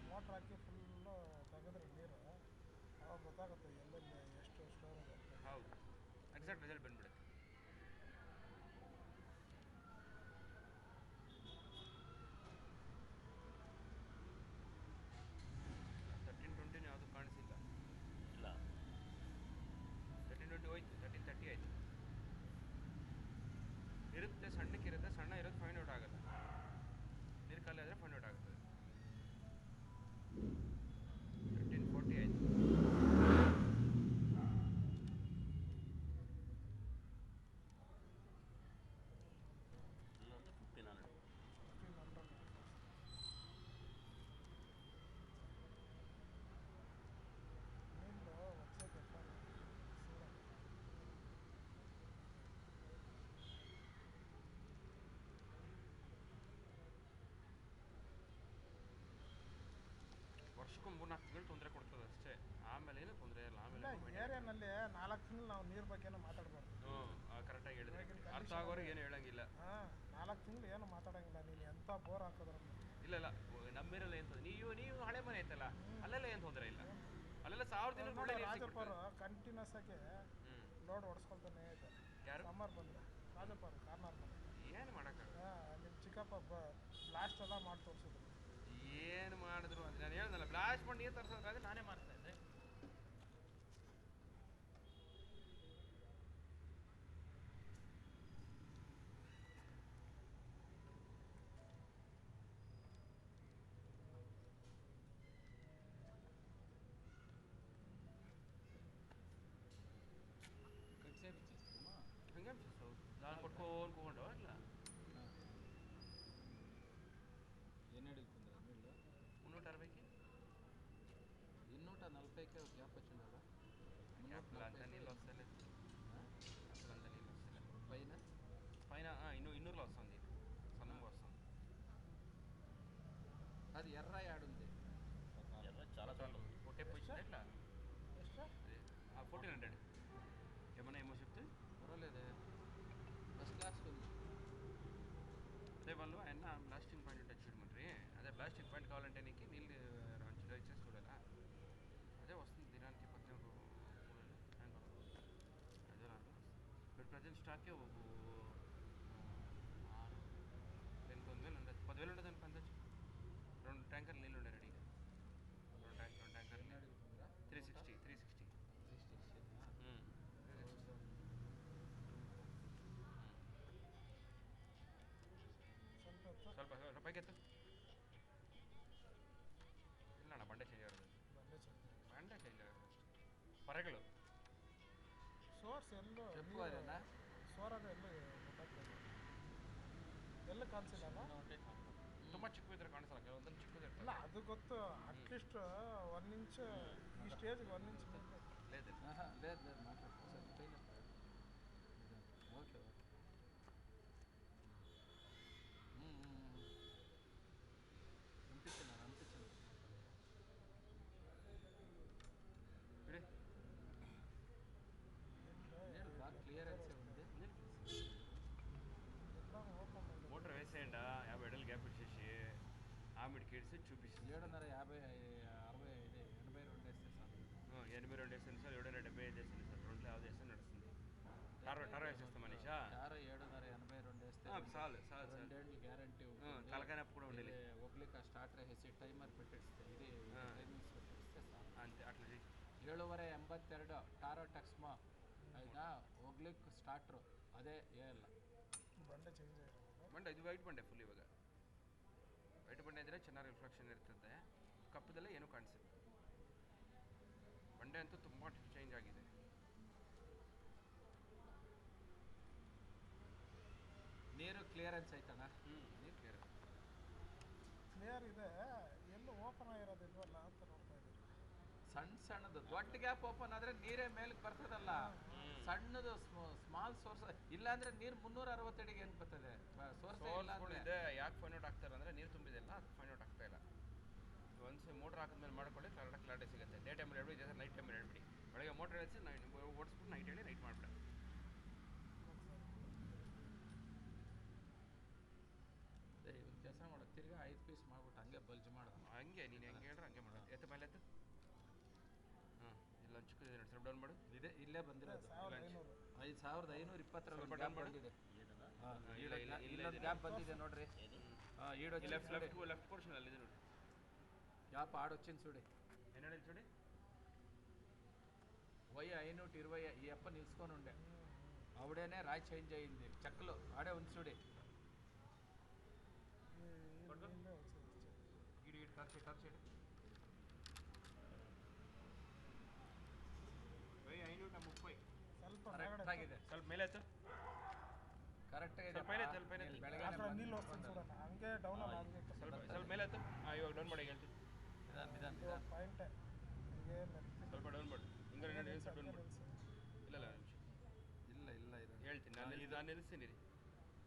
ಮೋಟ್ರ್ ಹಾಕಿ ಫುಲ್ಲು ತೆಗೆದ್ರೆ ನೀರು ಅವಾಗ ಗೊತ್ತಾಗುತ್ತೆ ಎಲ್ಲೆಲ್ಲಿ ಎಷ್ಟು ಸ್ಟೋರ್ ಇದೆ. ಹೌದು, ಎಕ್ಸಾಕ್ಟ್ ರಿಸಲ್ಟ್ ಬಂದ್ಬಿಡುತ್ತೆ. ಯಾವುದು ಕಾಣಿಸಿಲ್ಲ. ಇಲ್ಲ 1320 ಹೋಯ್ತು. 1330 ಆಯ್ತು. ಇರುತ್ತೆ, ಸಣ್ಣಕ್ಕಿರುತ್ತೆ. ಸಣ್ಣ ಇರೋದು ಫೈಂಡ್ ಔಟ್ ಆಗುತ್ತೆ. ನೀರು ಖಾಲಿ ಆದರೆ ಫೈಂಡ್ ಔಟ್ ಆಗುತ್ತೆ. 1340 ಆಯ್ತು. ಇಲ್ಲೊಂದು 1500 ನೀರು ವರ್ಷಕ್ಕೆ ವರ್ಷಕ್ಕೊಂದು 3-4 ತಿಂಗಳು ತೊಂದರೆ ಕೊಡ್ತದೆ ಅಷ್ಟೇ. ಆಮೇಲೆ ಏನು ತೊಂದರೆ ಇಲ್ಲ. ಆಮೇಲೆ ಏರಿಯಾನಲ್ಲಿ 4 ತಿಂಗಳು ನಾವು ನೀರು ಬಗ್ಗೆನೂ ಮಾತಾಡಬಾರ್ದು. ಕರೆಕ್ಟಾಗಿ ಹೇಳಿದ್ರೆ ಅರ್ಥ ಆಗೋರಿಗೆ ಏನು ಹೇಳಂಗಿಲ್ಲ. ಹಾಂ, 4 ತಿಂಗಳು ಏನು ಮಾತಾಡೋಂಗಿಲ್ಲ. ನೀನು ಎಂಥ ಬೋರ್ ಹಾಕಿದ್ರು ಇಲ್ಲ ನಮ್ಮಿರಲ್ಲ ಏನು ತೊಂದರೆ. ನೀವು ಹಳೆ ಮನೆ ಐತಲ್ಲ, ಅಲ್ಲೆಲ್ಲ ಏನು ತೊಂದರೆ ಇಲ್ಲ. ಅಲ್ಲೆಲ್ಲ 1000 ದಿನ ಒಳ್ಳೆ ನೀರು ರಾಜಪ್ಪರು ಕಂಟಿನ್ಯೂಸ್ ಆಗಿ ಲೋಡ್ ಹೊಡ್ಸ್ಕೊಳ್ತಾನೆ ಇದ್ದಾರೆ. ಯಾರು? ಸಮ್ಮರ್ ಬಂದರೆ ರಾಜಪ್ಪರು ಕಾರ್ನರ್ ಮನೆ ಏನು ಮಾಡೋಕ್ಕಾಗಲ್ಲ. ನಿಮ್ಮ ಚಿಕ್ಕಪ್ಪ ಬ್ಲಾಸ್ಟ್ ಎಲ್ಲ ಮಾಡಿ ತೋರಿಸಿದ್ರು. ಏನು ಮಾಡಿದ್ರು ಅಂತ ನಾನು ಹೇಳ್ದಲ್ಲ, ಬ್ಲಾಸ್ಟ್ ಮಾಡಿ ನೀರು ತರಿಸೋದಾದ್ರೆ ನಾನೇ ಮಾಡ್ತಾ ಇದ್ದೆ. ಹಂಗೆ ನಾನು ಕೊಟ್ಕೊಂಡು ಕೂಗೊಂಡು ಇಲ್ಲ ಏನು ಹೇಳಿಲ್ತಂದ್ರೆ ನೀళ్ళు 360కి 240కే ఒక గ్యాప్ వచ్చిండాలా అసలు అంత నీళ్ళు వస్తలేదు. అసలు అంత నీళ్ళు వస్తలేదు. పైన పైన ಇನ್ನೂరులో వస్తుంది, సన్నంగా వస్తుంది. అది ఎర్ర యాడుంది ఎర్ర చాలా చోట్ల ఉంది. పొట్టే పొజిషన్ ఎట్లా ಎಷ್ಟು? 1400 ఏమన్నా ఏమో చెప్తే పర్వాలేదే ఫస్ట్ క్లాస్ ఉంది. అదే వాళ్ళు ఆయన బ్లాస్టింగ్ పాయింట్ ఉంటుంది చూడమంటారు. అదే బ్లాస్టింగ్ పాయింట్ కావాలంటే నీకు నీళ్ళు రంచులో ఇచ్చేసి చూడాలా. అదే వస్తుంది దినానికి 14 ట్యాంకర్. అదే నాకు ఇప్పుడు ప్రజెంట్ స్టాకే 9,000 ఉండదు, 10,000 ఉండదు అని పంచచ్చు. 2 ట్యాంకర్లు నీళ్ళు ఉండే రెడీగా. 2 ట్యాంకర్లు 360 360 ಬೈಕೆತ್ತು ಇಲ್ಲ ಅಣ್ಣ ಬಂಡೆ ಚೇಂಜ್ ಆಗೋದು ಬಂಡೆ ಚೇಂಜ್ ಬಂಡೆ ಚೇಂಜ್ ಆಗೋದು ಪರಗಳು ಸೋರ್ಸ್ ಎಲ್ಲೋ చెప్పు ಅದೇನಾ ಸೋರಾಗ ಎಲ್ಲೂ ಗೊತ್ತಾಗ್ತದೆ ಎಲ್ಲ ಕಾಣಿಸಿಲ್ಲ ತುಂಬ ಚಿಕ್ಕ ಇದ್ರೆ ಕಾಣಿಸಲ್ಲ ಕೆಲವೊಂದನ್ನು ಚಿಕ್ಕದಿರ್ತದೆ ಇಲ್ಲ ಅದು ಗೊತ್ತು ಅಟ್ಲೀಸ್ಟ್ 1 ಇಂಚ್ ಈ ಸ್ಟೇಜ್ಗೆ 1 ಇಂಚ್ లేదు లేదు లేదు మాట్లాడు సరే పైన ఓకే ఓకే అనిపించింది ಬಿಡಿ నేను బాగా క్లియరెన్స్ ఉంది ఓపెన్ మోటార్ వేసేయండి 50 అడుగులు గ్యాప్ ఇచ్చేసి ఆమెడికి ఇడిసి చూపిస్తుంది 750 60 ఇది 82 వేస్తే చాలు 82 వేసాను సార్ 775 వేసాను సార్ రెండులో యాభై వేస్తే నడుస్తుంది టారో వేసేస్తాం మనీషా టారో 750 82 వేస్తే చాలు చాలు సార్ రెండేళ్ళు గ్యారంటీ ఉంటుంది తలకాయనప్పు కూడా ఉండేది ఒగ్లిక స్టార్టర్ వేసి టైమర్ పెట్టేస్తే ఇది టైమింగ్స్ పెట్టేస్తే చాలు అంతే అట్లా చెయ్యి 782 ಟಾರೋ ಟೆಕ್ಸ್ಮಾ ಆಯ್ತಾ ಹೋಗ್ಲಿಕ್ಕೆ ಸ್ಟಾರ್ಟ್ರು ಅದೇ ಏಲ್ಲ ಬಂಡೆ ಚೇಂಜ್ ಆಗಿರೋದು ಬಂಡೆ ಇದು ವೈಟ್ ಬಂಡೆ ಫುಲ್ ಇವಾಗ ವೈಟ್ ಬಂಡೆ ಇದ್ದರೆ ಚೆನ್ನಾಗಿ ರಿಫ್ಲೆಕ್ಷನ್ ಇರ್ತದೆ ಕಪ್ಪದಲ್ಲೇ ಏನೂ ಕಾಣಿಸಿಲ್ಲ ಬಂಡೆ ಅಂತೂ ತುಂಬ ಚೇಂಜ್ ಆಗಿದೆ ನೀರು ಕ್ಲಿಯರೆನ್ಸ್ ಆಯ್ತಣ್ಣ ನೀರು ಕ್ಲಿಯರ್ ಕ್ಲಿಯರ್ ಇದೆ ಎಲ್ಲೂ ಓಪನ್ ಆಗಿರೋದಿಲ್ವಲ್ಲ ಅಂತ ನೋಡ್ತಾ ಇದ್ದೀನಿ ಸಣ್ಣ ಸಣ್ಣದು ದೊಡ್ಡ ಗ್ಯಾಪ್ ಓಪನ್ ಆದ್ರೆ ನೀರೇ ಮೇಲಕ್ಕೆ ಬರ್ತದಲ್ಲ ಸಣ್ಣದು ಸ್ಮಾಲ್ ಸೋರ್ಸ್ ಇಲ್ಲಾಂದ್ರೆ ನೀರು 360 ಅಡಿಗೆ ಏನು ಬರ್ತದೆ ಸೋರ್ಸ್ ಇದೆ ಯಾಕೆ ಫೈನ್ ಔಟ್ ಆಗ್ತಾರೆ ಅಂದರೆ ನೀರು ತುಂಬಿದೆಲ್ಲ ಅದು ಫೈನ್ ಔಟ್ ಆಗ್ತಾ ಇಲ್ಲ ಒಂದ್ಸಲ ಮೋಟ್ರ್ ಹಾಕಿದ್ಮೇಲೆ ಮಾಡ್ಕೊಳ್ಳಿ ಕ್ಲಾರಿಟಿ ಸಿಗುತ್ತೆ ಡೇ ಟೈಮಲ್ಲಿ ಎರಡು ಇದೆ ಸರ್ ನೈಟ್ ಟೈಮಲ್ಲಿ ಹೇಳ್ಬಿಡಿ ಬೆಳಗ್ಗೆ ಮೋಟ್ರ್ ಹೇಳಿಸಿ ಓಡಿಸ್ಬಿಟ್ಟು ನೈಟ್ ಹೇಳಿ ನೈಟ್ ಮಾಡಿಬಿಡ ಕೆಲಸ ಮಾಡೋ ತಿರ್ಗಾ 5 ಪೀಸ್ ಮಾಡ್ಬಿಟ್ಟು ಹಂಗೆ ಬಲ್ಜ್ ಮಾಡೋದು ಹಂಗೆ ನೀನು ಹೆಂಗೆ ಹೇಳ್ರೆ ಹಂಗೆ ಮಾಡೋದು ಎತ್ತ ಮೇಲೆ ಎತ್ತು ಹಾಂ ಇಲ್ಲೊಂದು ಚಿಕ್ಕದಿದೆ ನೋಡಿ ಸ್ವಲ್ಪ ಡೌನ್ ಮಾಡು ಇದೆ ಇಲ್ಲೇ ಬಂದಿರೋದು 1500 5520 ಸ್ವಲ್ಪ ಗ್ಯಾಪ್ down ಮಾಡು. ಬಂದಿದೆ ಇಲ್ಲ ಇಲ್ಲೊಂದು ಗ್ಯಾಪ್ ಬಂದಿದೆ ನೋಡ್ರಿ ఈడో ಲೆಫ್ಟ್ ಪೋರ್ಷನ್ ಅಲ್ಲಿ ಇದೆ ನೋಡಿ గ్యాప్ ఆడొచ్చింది చూడు ಏನು ಹೇಳಿ చూಡಿ వయ్య 520 ఈ అప్ప నిలుచుకొని ఉండే ఆవిడేనే రాయి చేంజ్ అయ్యింది చెక్కలు ఆడే ఉంది చూడి ಇಡಿ ಟರ್ಚ್ ಇಡಿ ಬೈ 530 ಸ್ವಲ್ಪ ಕರೆಕ್ಟ್ ಆಗಿದೆ ಸ್ವಲ್ಪ ಮೇಲೆ ಎತ್ತು ಕರೆಕ್ಟ್ ಆಗಿದೆ ಸ್ವಲ್ಪ ಮೇಲೆ ಎತ್ತು, ಸ್ವಲ್ಪ ಮೇಲೆ ಎತ್ತು. ಬೆಳಗ್ಗೆ ನೀళ్ళు వస్తుంది చూడండి ಹಂಗೆ ಡೌನ್ ಆಗಬೇಕು ಸ್ವಲ್ಪ ಮೇಲೆ ಎತ್ತು ಇವಾಗ ಡೌನ್ ಮಾಡಿ ಹೇಳ್ತೀನಿ ಪಾಯಿಂಟ್ ಹೀಗೆ ಸ್ವಲ್ಪ ಡೌನ್ ಮಾಡು ಹಿಂಗೆ ನೋಡಿ ಸ್ವಲ್ಪ ಡೌನ್ ಮಾಡು ಇಲ್ಲ ಇಲ್ಲ ನಿಮಿಷ ಇಲ್ಲ ಇಲ್ಲ ಇದು ಹೇಳ್ತೀನಿ ನಾನು ನಿಲ್ಲಿಸ್ತೀನಿ ರೀ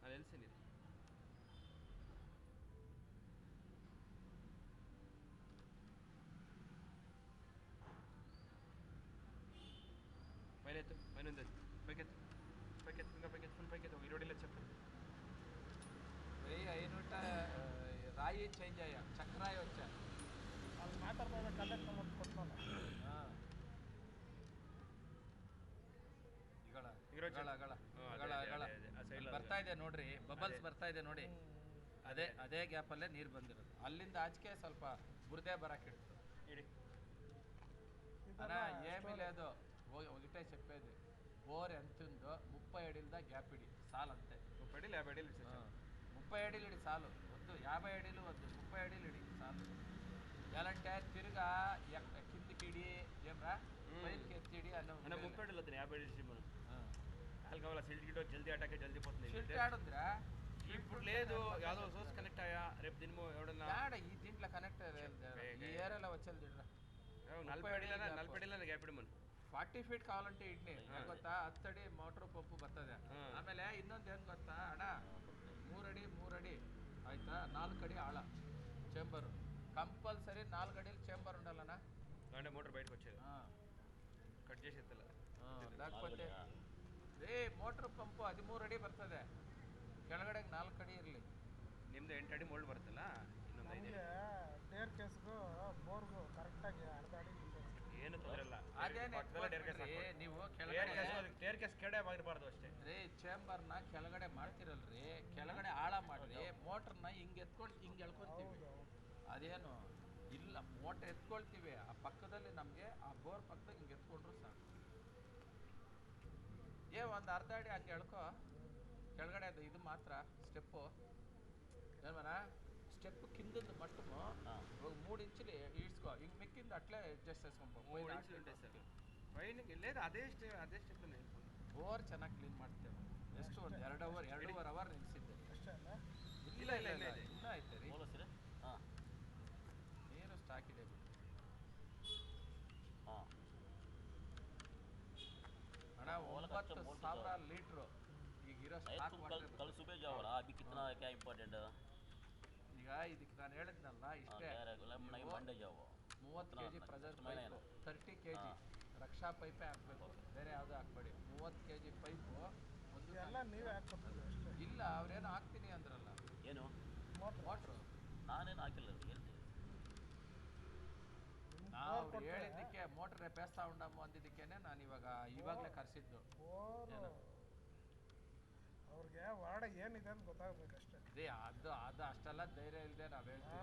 ನಾನು ನಿಲ್ಲಿಸ್ತೀನಿ ರೀ పైనెత్తు పైన ఉంది పైకెత్తు పైకెత్తు ఇంకా పైకెత్తు ఫుల్ పైకెత్తు ఇరవై చెప్పు 1500 రాయి చేంజ్ అయ్యా చక్రాయి వచ్చా ಅಲ್ಲಿ ಮಾತಾಡ್ದಾಗ ಕಂಡಕ್ಟ್ ಮಾಡಿ ಕೊಡ್ತಾನೆ ಬರ್ತಾ ಇದೆ ನೋಡ್ರಿ ಬಬಲ್ಸ್ ಬರ್ತಾ ಇದೆ ನೋಡಿ ಅದೇ ಗ್ಯಾಪ್ ಅಲ್ಲೇ ನೀರು ಬಂದಿರೋದು ಅಲ್ಲಿಂದ ಆಚೆಗೆ ಸ್ವಲ್ಪ ಬುರದೆ ಬರಕಿಡ್ತು అనా ఏమీ లేదు ఒకటే చెప్పేది బోర్ ఎంత ఉందో 30 అడుగుల గ్యాప్ ఇడి చాలు అంతే 30 అడుగులు 50 అడుగులు 30 అడుగులు ఇడి చాలు వద్దు 50 అడుగులు వద్దు 30 అడుగులు ఇడి చాలు ఎలాంటే తిరుగా కిందికి ఇడి ఏమ్రా పైకి ఎత్తిడి అన్న 30 అడుగులు వద్దు 50 అడుగులు మనం వాళ్ళు కావాలా సిల్ట్ గిటో జల్దీ అటాకే జల్దీ పోతుంది షిల్ట్ ఆడుద్రా ఇప్పుడు లేదు యాదో సోర్స్ కనెక్ట్ అయ్యా రేపు దినమో ఎవడన్నా యాడ ఈ దీంట్లో కనెక్ట్ ఈ ఏరియాలో వచ్చేది చూడరా 40 అడుగుల గ్యాప్ ఇడి మనం 40 ಫೀಟ್ ಕಾವಾಲಂటే ಇಡ್ನಿ ಗೊತ್ತಾ 10 ಅಡಿ ಮೋಟ್ರ್ ಪಂಪ್ ಬರ್ತದೆ ಆಮೇಲೆ ಇನ್ನೊಂದು ಏನು ಗೊತ್ತಾ ಅಣ್ಣ 3 ಅಡಿ ಆಯ್ತಾ 4 ಅಡಿ ಆಳ ಚೇಂಬರ್ కంపల్సరీ 4 అడుగుల చేంబర్ ఉండాలనా అంటే మోటార్ బయటకు వచ్చేది కట్ చేసి ఎత్తಲ್ಲ లేకపోతే ಮೋಟ್ರ್ ಪಂಪು 13 ಅಡಿ ಬರ್ತದೆ ಕೆಳಗಡೆ 4 ಅಡಿ ಇರಲಿ ನಿಮ್ದು 8 ಅಡಿ ಮೋಲ್ಡ್ ಬರ್ತಲ್ಲ ಇನ್ನೊಂದು 5 ಟೇರ್ ಕೇಸ್ಗೂ ಬೋರ್ಗೂ ಕರೆಕ್ಟಾಗಿ ಅರ್ಧ ಅಡಿ ಏನು ತೊಂದರೆ ಇಲ್ಲ ಅದೇನೇ ನೀವು ಟೇರ್ ಕೇಸ್ ಕೆಳಗಡೆ ಆಗಿರಬಾರ್ದು ಅಷ್ಟೇ ರೀ ಚೇಂಬರ್ನ ಕೆಳಗಡೆ ಮಾಡ್ತಿರಲ್ರಿ ಕೆಳಗಡೆ ಆಳ ಮಾಡ್ರಿ ಮೋಟ್ರನ್ನ ಹಿಂಗೆ ಎತ್ಕೊಂಡು ಹಿಂಗೆ ಎಳ್ಕೊತೀವಿ ಅದೇನು ಇಲ್ಲ ಮೋಟ್ರ್ ಎತ್ಕೊಳ್ತೀವಿ ಆ ಪಕ್ಕದಲ್ಲಿ ನಮಗೆ ಆ ಬೋರ್ ಪಕ್ಕದಾಗ ಹಿಂಗೆ ಎತ್ಕೊಂಡ್ರು ಸಾಕು ಒಂದು ಅರ್ಧ ಅಡಿ ಹಂಗೆ ಎಳ್ಕೊ ಕೆಳಗಡೆ ಅದು ಇದು ಮಾತ್ರ ಸ್ಟೆಪ್ಪು ಏನ್ಮನ ಸ್ಟೆಪ್ ಕಿಂದದ ಮಟ್ಟಮು ಹಾಂ ಇವಾಗ 3 ಇಂಚಲ್ಲಿ ಇಡ್ಸ್ಕೊ ಹಿಂಗೆ ಮಿಕ್ಕಿಂದ ಅಟ್ಲೇ ಅಡ್ಜಸ್ಟ್ చేసుకుంటాం 3 ಇಂಚ್ ಉಂಟೆ ಸರ್ ಫೈನಿಗೆ లేదు ಅದೇ ಸ್ಟೆಪ್ ಬೋರ್ ಚೆನ್ನಾಗಿ ಕ್ಲೀನ್ ಮಾಡ್ತೇವೆ ಎಷ್ಟು ಒಂದು 2 ಅವರ್ ನಿಲ್ಸಿದ್ದೆ ಅಷ್ಟೇ ಅಲ್ಲ ಇಲ್ಲ ಇನ್ನೂ ಐತೆ ರೀ ಹೋಲಸಿರ ಹಾಂ ನೀರು ಸ್ಟಾಕ್ ಇದೆ ಬಿಡಿ ಹಾಂ ಅಣ್ಣ 9,000 ಲೀಟ್ರು ಈಗಿರೋ ಸ್ಟಾಕ್ ವಾಟರ್ कल सुबह जाओ अभी कितना क्या इम्पोर्टेंट ಈಗ ಇದಕ್ಕೆ ನಾನು ಹೇಳಿದ್ನಲ್ಲ ಇಷ್ಟೇ मंडे जाओ 30 kg ಪ್ರೆಷರ್ ಪೈಪು 30 kg ರಕ್ಷಾ ಪೈಪೇ ಹಾಕ್ಬೇಕು ಬೇರೆ ಯಾವುದೂ ಹಾಕ್ಬೇಡಿ 30 kg ಪೈಪು ಒಂದು ಎಲ್ಲ ನೀವೇ ಹಾಕ್ಕೊಡ್ತೀವಿ ಅಷ್ಟೇ ಇಲ್ಲ ಅವ್ರೇನು ಹಾಕ್ತೀನಿ ಅಂದ್ರಲ್ಲ ಏನು ಮೋಟ್ರು ನಾನೇನು ಹಾಕಿಲ್ಲ ಹೇಳ್ತೀನಿ ನಾವು ಹೇಳಿದ್ದಕ್ಕೆ ಮೋಟ್ರ್ ರೆಪೇಸ್ತಾ ಉಂಡಮ್ಮ ಅಂದಿದ್ದಕ್ಕೇನೆ ನಾನು ಇವಾಗಲೇ ಕರೆಸಿದ್ದು ಬೋರು ಅವ್ರಿಗೆ ವಾಡ ಏನಿದೆ ಅಂತ ಗೊತ್ತಾಗ್ಬೇಕಷ್ಟೇ ಅದೇ ಅದು ಅಷ್ಟೆಲ್ಲ ಧೈರ್ಯ ಇಲ್ಲದೆ ನಾವು ಹೇಳ್ತೀವಿ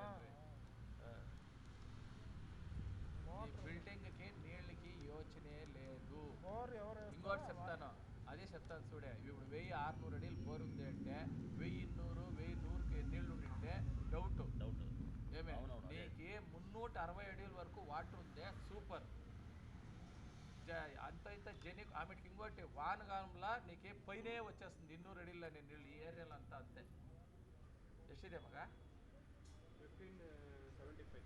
ఈ బిల్డింగ్కి నీళ్ళకి యోచనే లేదు బోర్ ఎవరు ఇంకోటి చెప్తాను అదే చెప్తాను చూడే ఇప్పుడు 1600 అడిలు బోర్ ఉంది అంటే 1100 నీళ్ళు ఉండింటే డౌట్ ఏమే నీకు 360 అడిల వరకు వాటర్ ఉంది సూపర్ అంత ఇంత జెనిక్ ఆమెకి ఇంకోటి వానకాలంలో నీకు పైనే వచ్చేస్తుంది 200 అడిల్లో నీళ్ళు ఈ ఏరియాలో అంతా అంతే ఎಷ್ಟಿದೆ మగ 1575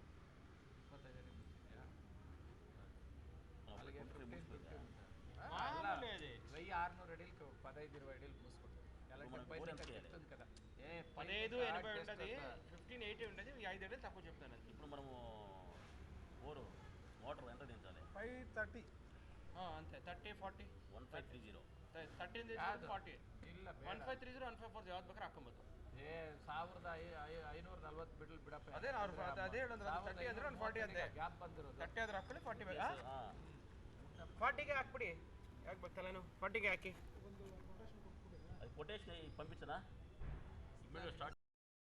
అలాగే 1550 1600 అడిలకు 15-20 అడిలు మూసుకుంటాం ఎలా పైన చెప్తుంది కదా 1580 ఉంటుంది 1580 ఉంటుంది 5 అడిలు తక్కువ చెప్తాను ఇప్పుడు మనము బోరు మోటార్ ఎంత దించాలి 530 అంతే 30-40 1530 13-40 ಇಲ್ಲ 1530 1540 ಯಾವ್ದು ಬೇಕಾದ್ರೆ ಹಾಕೊಂಬೋದು 1540 ಬಿಡ್ಲು ಬಿಡಪ್ಪ ಅದೇ ಅದೇ ಹೇಳೋದು 30 ಅಂದ್ರೆ 40 ಅಂದೆ ಗ್ಯಾಪ್ ಬಂದಿರೋದು 30 ಆದ್ರೆ ಹಾಕೊಳ್ಳಿ 40 ಬೇಕಾ 40ಗೆ ಹಾಕ್ಬಿಡಿ ಯಾಕೆ ಗೊತ್ತಲ್ಲ 40ಗೆ ಹಾಕಿ ಒಂದು ಕೊಟೇಶನ್ ಕೊಟ್ಬಿಡಿ అది కొటేషన్ పంపించనా ఇమ్మీడియట్ స్టార్ట్